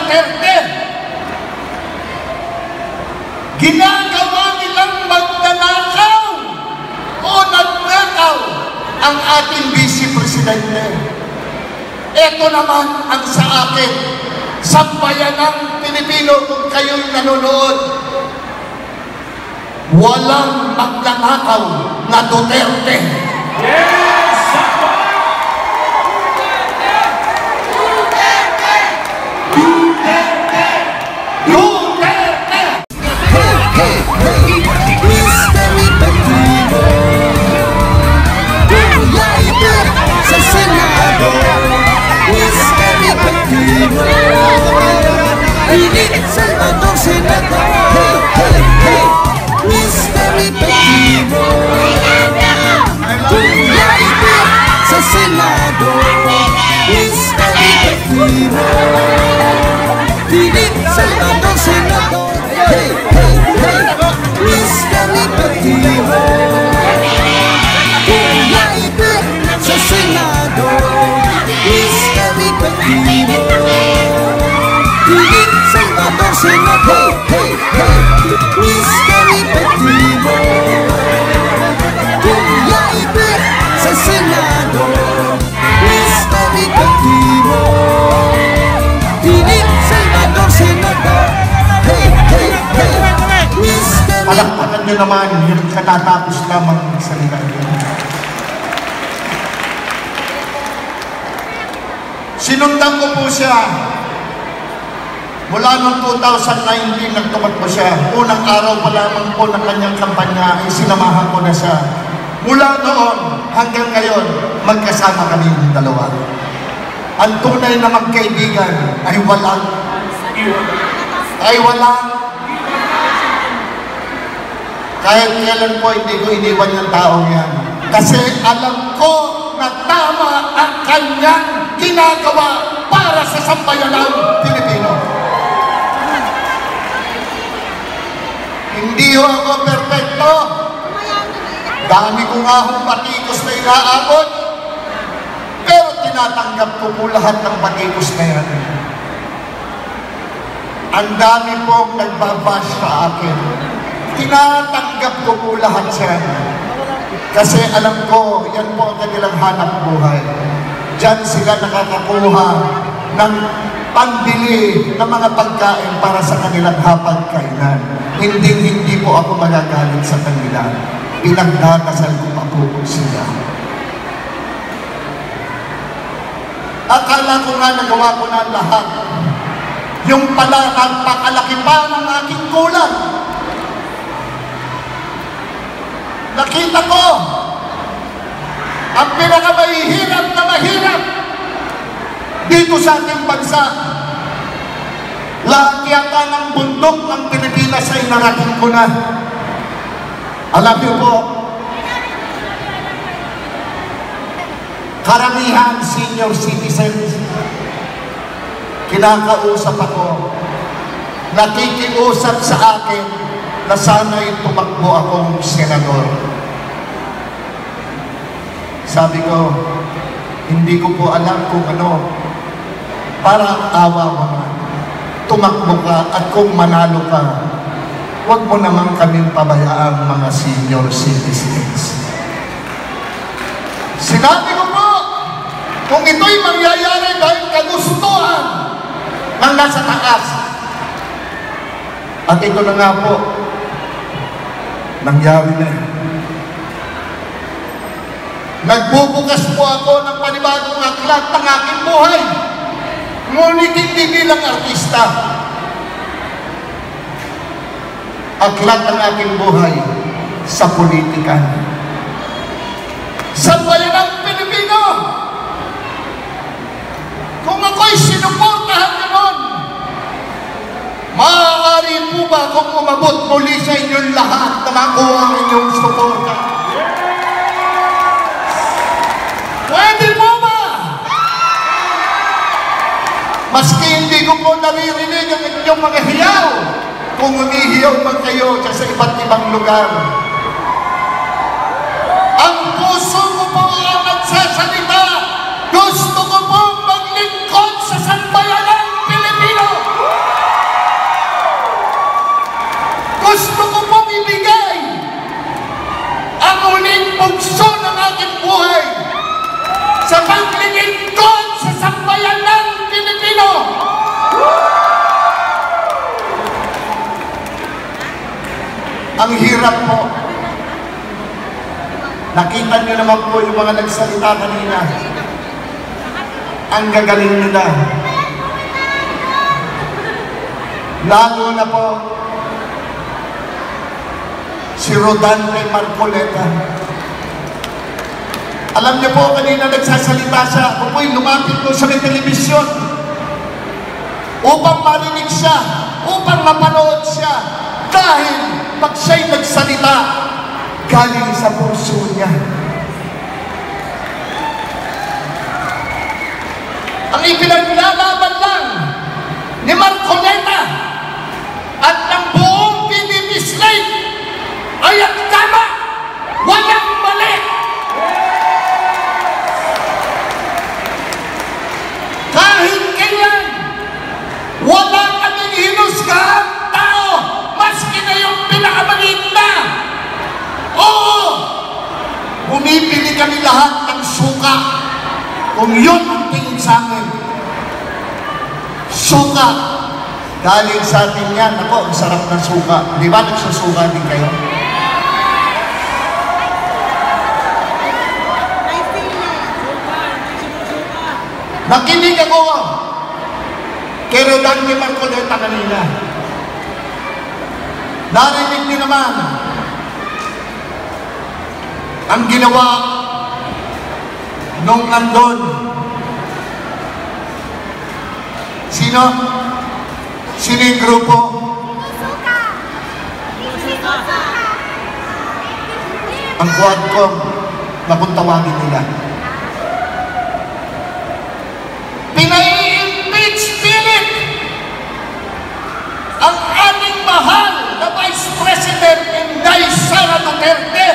Duterte. Ginagawa nilang magnanakaw o nagnakaw ang ating Vice Presidente. Ito naman ang sa akin, sambayanang Pilipino, kung kayo'y nanonood, walang magnanakaw na Duterte. Yes! Duterte! Duterte! Duterte! Hey, hey, hey, Mr. Epectivo, Duterte sa Senado, Mr. Epectivo, Pilit Salvador Senado, hey, hey, hey, Mr. Epectivo, Duterte sa Senado, Mr. Epectivo, Pilit Salvador Senado, hey, hey, hey, Mr. Epectivo, Duterte sa Senado, Mr. Epectivo, Pilit Salvador Senado, hey, hey, Mr. Epectivo, Duterte sa Senado, Mr. Epectivo, Pilit Salvador Senado, hey, hey, hey, Mr. Palakpakan niyo naman yung katatapos lamang salita niyo. Sinundan ko po siya. Mula noong 2019, nagtumakbo siya. Unang araw pa lamang po ng kanyang kampanya, ay sinamahan ko na siya. Mula noon hanggang ngayon, magkasama kami yung dalawa. Ang tunay na magkaibigan ay walang kahit kailan po hindi ko iniwan yung taong yan. Kasi alam ko na tama ang kanyang ginagawa para sa sambayanang Pilipino. Hindi ho ako perfecto. Dami ko nga akong patikos na inaabot. Pero tinatanggap ko po lahat ng patikos na yan. Ang dami pong nagbabash sa akin. Tinatanggap ko po lahat siya. Kasi alam ko, yan po ang kanilang hanap buhay. Diyan sila nakakakuha ng pambili ng mga pagkain para sa kanilang hapagkainan. Hindi po ako magagalit sa kanila. Pinagdadasal ko pa po sila. Akala ko nga nagawa ko na lahat. Yung pala, napakalaki pa ng aking kulang. Nakita ko ang pinakamahihirap na mahirap dito sa ating bansa. Lahat yata ng bundok ng Pilipinas ay narating ko na. Alam niyo po, karamihan senior citizens, kinakausap ako, nakikiusap sa akin na sana'y tumakbo akong senador. Sabi ko, hindi ko po alam kung ano, para awa mo na, tumakbo ka at kung manalo ka, huwag mo naman kaming pabayaang mga senior citizens. Sinabi ko po, kung ito'y mangyayari dahil kagustuhan ng nasa taas, at ito na nga po, nangyari na. Nagbubukas po ako ng panibagong aklat ng aking buhay. Ngunit hindi bilang artista. Aklat ng aking buhay sa politika. Sa bayanang Pilipino. Kung ako'y sinuportahan naman, maaari po ba kung umabot muli sa inyong lahat na makuha ang inyong suporta? Pwede po ba? Maski hindi ko po naririnig ang inyong mga hiyaw, kung umihiyaw man kayo sa iba't ibang lugar. Ang puso ko po ang nagsasalita. Gusto ko po maglingkod sa sambayanang Pilipino. tukso ng aking buhay sa paglilingkod sa sambayan ng Pilipino. Ang hirap po. Nakita niyo naman po yung mga nagsalita kanina. Ang gagaling nila. Lalo na po si Rodante Marcoleta. Alam niyo po, kanina nagsasalita siya. Ako po'y lumapit po sa may telebisyon upang marinig siya, upang mapanood siya. Dahil pag siya'y nagsalita, galing sa puso niya. Ang ipinaglalaban lang ni Marcoleta at ng buong PDP slate ay ang tama, walang mali. Kahit kailan, wala kaming hinusgahang tao, maski na yung pinakamaliit na. Oo, bumibili kami lahat ng suka. Kung yun ang tingin sa amin, suka, galing sa atin yan. Ako, ang sarap ng suka. Di ba nagsusuka din kayo? Nakinig ako kay Rodante Marcoleta kanina. Narinig niyo naman ang ginawa nung nandun. Sino? Sino yung grupo? Ang Quadcom na kung tawagin nila. Pinai-impeach Philip ang ating mahal na Vice President Inday Sara Duterte.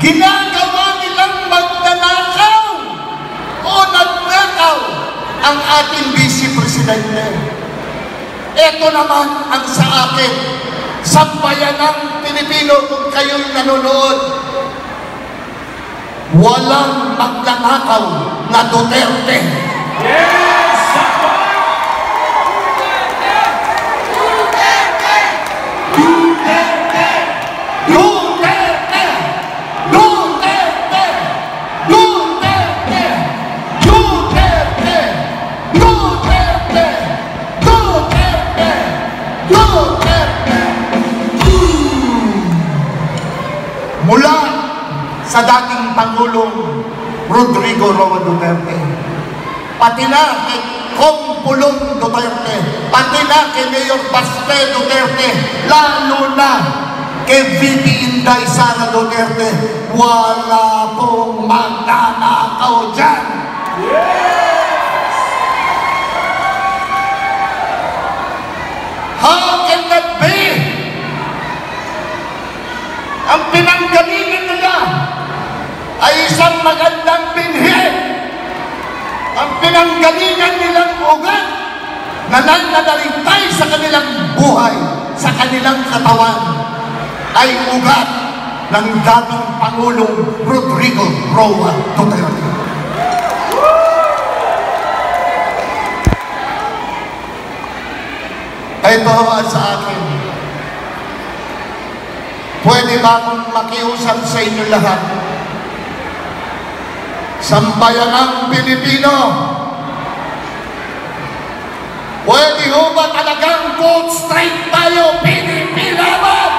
Ginagawa nilang magnanakaw o nagnakaw ang ating Vice Presidente. Ito naman ang sa akin, sambayan ng Pilipino kung kayo'y nanonood. Walang magnanakaw na Duterte. Yes! Duterte! Duterte! Duterte! Duterte! Duterte! Duterte! Duterte! Duterte! Duterte! Mula sa dating Pangulong Rodrigo Roa Duterte, pati na kay Kong Pulong Duterte, pati na kay Mayor Baste Duterte, lalo na kay VP Inday Sara Duterte, wala pong magnanakaw dyan. How can that be? Ang pinanggalingan nila ay isang magandang binhi. Ang pinanggalingan nilang ugat na nananalintay sa kanilang buhay, sa kanilang katawan, ay ugat ng dating Pangulong Rodrigo Roa Duterte. Ito ang sa akin. Pwede ba akong makiusap sa inyo lahat? Sambayan ng Pilipino, pwede ho ba talagang vote straight tayo, PDP laban?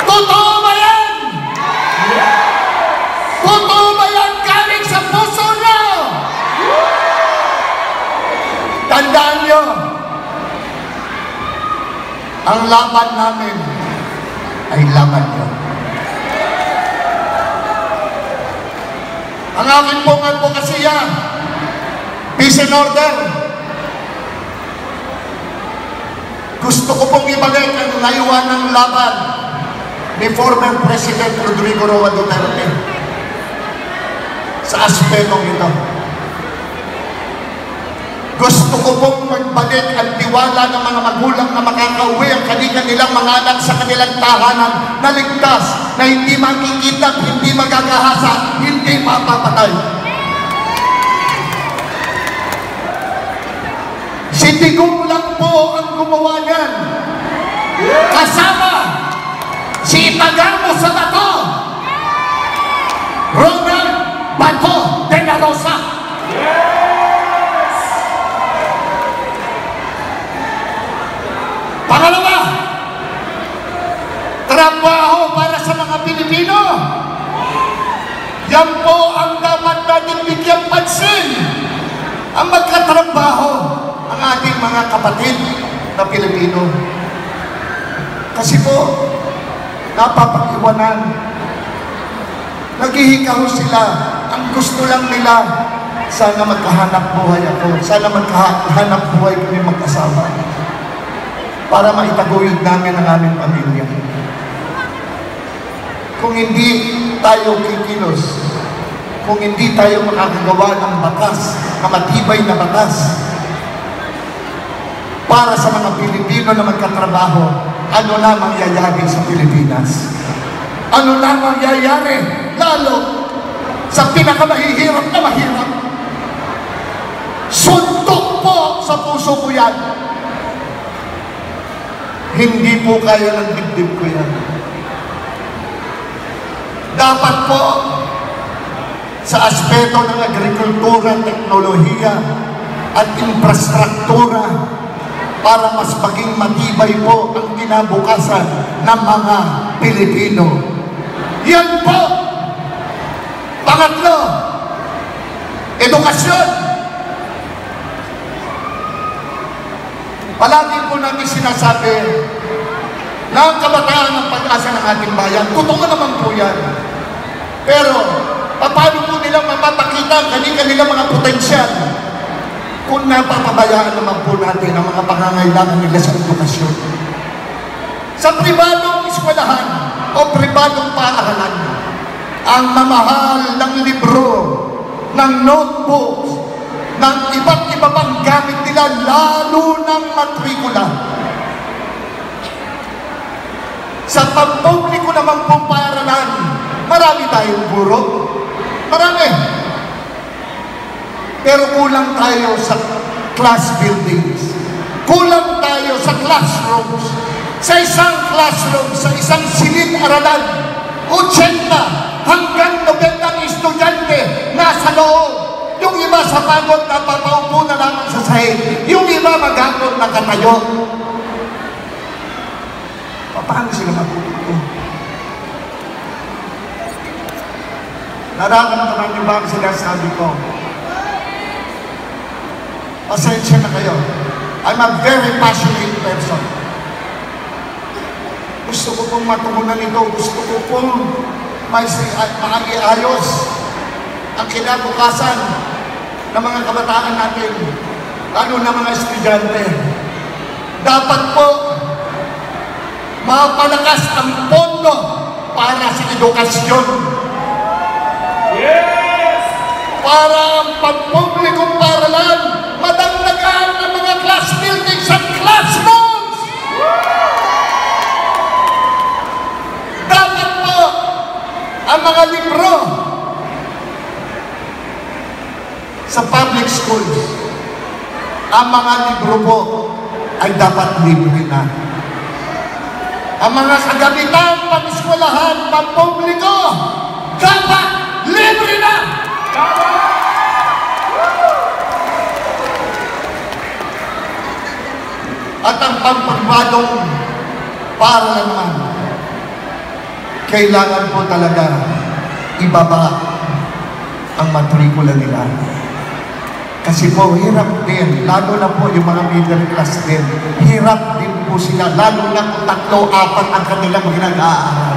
Totoo ba yan? Totoo ba yan galing sa puso nyo? Tandaan nyo, ang laban namin ay laban nyo. Ang aking pong advokasya, peace and order. Gusto ko pong ibalik ang layuan ng laban ni former President Rodrigo Roa Duterte sa aspetong ito. Gusto ko pong magbalik ang tiwala ng mga magulang na makakauwi ang kanilang mga anak sa kanilang tahanan na ligtas, na hindi makikita, hindi magagahasa, hindi mapapatay. Si Digong lang po ang gumawa niyan. Kasama si Itagamo sa Bato, Ronald Bato de la Rosa. Pangalawa, trabaho para sa mga Pilipino. Yan po ang dapat natin bigyan pansin. Ang magkatrabaho ang ating mga kapatid na Pilipino. Kasi po, napapag-iwanan. Naghihikaw sila. Ang gusto lang nila, sana magkahanap buhay ako. Sana magkahanap buhay kami mag-asawa. Para maitaguyod namin ang aming pamilya. Kung hindi tayo kikilos, kung hindi tayo makakagawa ng batas, na matibay na batas, para sa mga Pilipino na magkatrabaho, ano na mangyayari sa Pilipinas? Ano na mangyayari? Lalo sa pinakamahihirap na mahirap. Suntok po sa puso ko yan. Hindi po kaya ng dibdib ko yan. Dapat po, sa aspeto ng agrikultura, teknolohiya, at infrastruktura, para mas maging matibay po ang kinabukasan ng mga Pilipino. Yan po. Pangatlo, edukasyon. Palagi po natin sinasabi na ang kabataan ang pag-asa ng ating bayan. Totoo naman po yan. Pero, paano po nilang mapapakita ang kanilang mga potensyal kung napapabayaan naman po natin ang mga pangangailangan nila sa edukasyon? Sa pribadong eskwelahan o pribadong paaralan, ang mamahal ng libro, ng notebooks, ng iba't iba pang gamit nila, lalo ng matrikula. Sa pampubliko naman pong paaralan, marami tayong guro. Marami. Pero kulang tayo sa class buildings. Kulang tayo sa classrooms. Sa isang classroom, sa isang silid-aralan, 80 hanggang 90 estudyante nasa loob. Yung iba sa pagod na papaupo na lamang sa sahig. Yung iba maghapon na katayo. Paano sila matututo? Nararamdaman niyo ba ang sinasabi ko? Pasensya na kayo. I'm a very passionate person. Gusto ko pong matugunan ito. Gusto ko pong maiayos ang kinabukasan ng mga kabataan natin, lalo na mga estudyante. Dapat po mapalakas ang pondo para sa edukasyon. Yes! Para ang pampublikong paaralan madagdagan ng mga class buildings at classrooms. Dapat po ang mga libro sa public schools, ang mga libro po ay dapat libre na. Ang mga kagamitan, pang-eskwelahan, pang-publiko, dapat libre na! At ang pang-pagbadong para naman, kailangan po talaga ibaba ang matrikula nila. Kasi po, hirap din, lalo na po yung mga middle class din. Hirap din po sila, lalo na kung 3-4 ang kanilang ginag-aaral.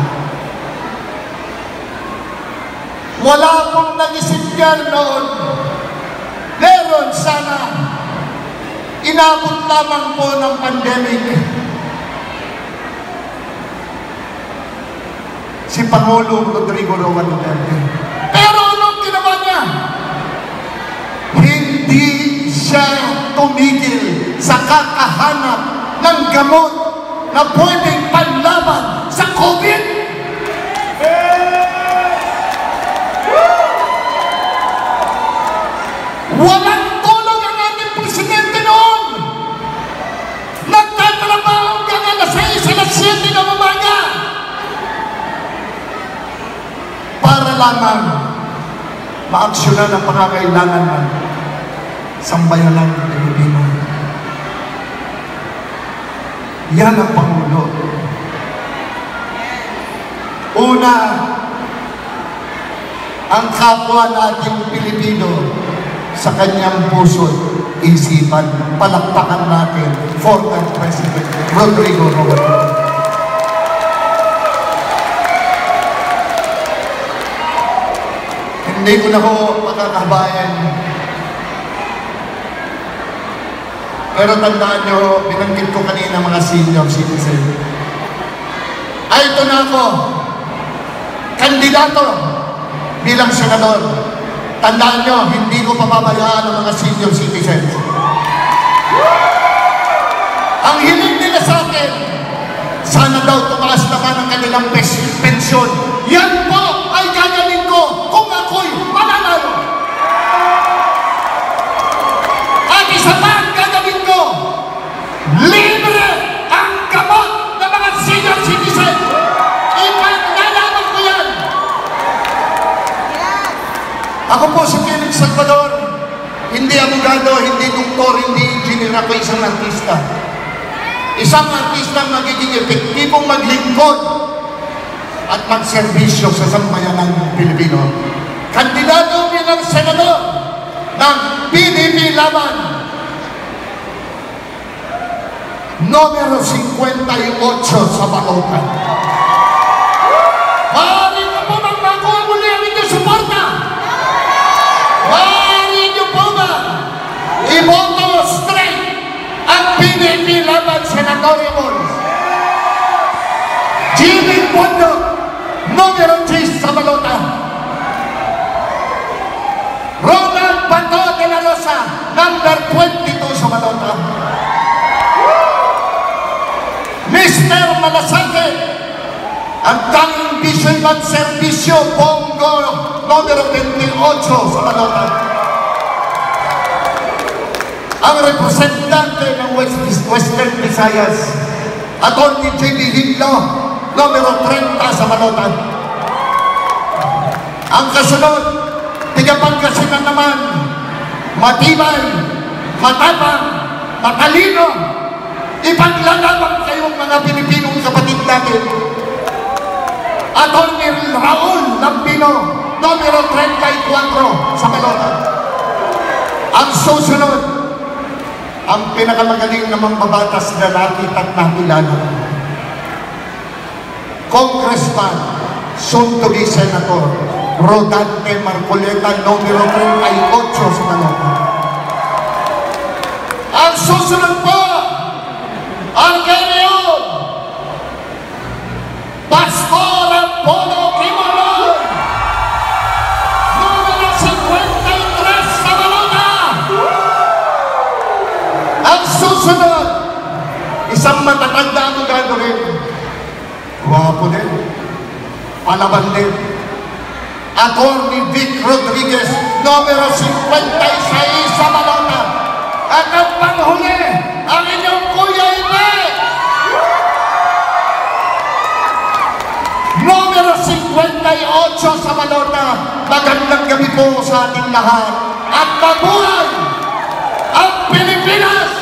Wala pong nag-isip yan noon. Meron sana. Inabot lamang po ng pandemic. Si Pangulong Rodrigo Roa Duterte. Pero anong ginawa niya? Hindi siya tumigil sa kakahanap ng gamot na pwedeng panlaban sa COVID. Walang tulong ang ating presidente noon. Nagtatrabaho hanggang alas 6, alas 7 ng umaga para lamang maaksyonan ang pangangailangan ng sambayanang Pilipino. Yan ang Pangulo. Una, ang kapwa nating Pilipino sa kanyang puso, isipan, palakpakan natin former President Rodrigo Roa. Hindi ko na ho makakabayan. Pero tandaan nyo, binanggit ko kanina mga senior citizen. Ay, ito na ako, kandidato bilang senador. Tandaan nyo, hindi ko papabayaan ang mga senior citizens. Ang hiling nila sa akin, sana daw tumaas naman ang kanilang pensyon. Yan po ay gagawin ko kung ako'y mananalo. At isa pa ang gagawin ko, libre ang gamot ng mga senior citizen. Ipaglalaban ko yan. Ako po si Felix Salvador, hindi abogado, hindi doktor, hindi engineer, ako isang artista. Isang artista magiging epektibong maglingkod at magserbisyo sa sambayanang Pilipino. Kandidato bilang senador ng PDP Laban, numero 58 sa Balotan. Maaari nyo po bang makuha muli ang inyong suporta? Maaari nyo po ba iboto straight ang PDP Laban Senatorial? Jimmy Pondo, numero 10 sa Balotan. Ronald Bato de la Rosa, number 22 sa Balotan. Mr. Malasake, ang tanging vision at servisyo, Bongo, numero 28 sa Balotan. Ang representante ng Western Visayas, Atty. J.B. Himlo, numero 30 sa Balotan. Ang kasunod, Pangasinan naman, matibay, matapang, matalino, ipaglalaban kayong mga Pilipinong kapatid natin. Atty. Raul Lampino, numero 34 sa Balotan. Ang susunod, ang pinakamagaling na mambabatas na nakita at nakilala, Congressman, soon to be Senator, Rodante Marcoleta, numero 38 sa Balotan. Ang susunod po, ang ganyan, Pastor Apollo Quimolon, numero 53 sa Balotan. Ang susunod, isang matatanda ang gagawin. Guwapo din, palaban din. Atty. Vic Rodriguez, numero 56 sa Balotan. At ang panghuli, ang inyong Kuya Ibe, numero 58 sa Balotan. Magandang gabi po sa ating lahat. At mabuhay ang Pilipinas!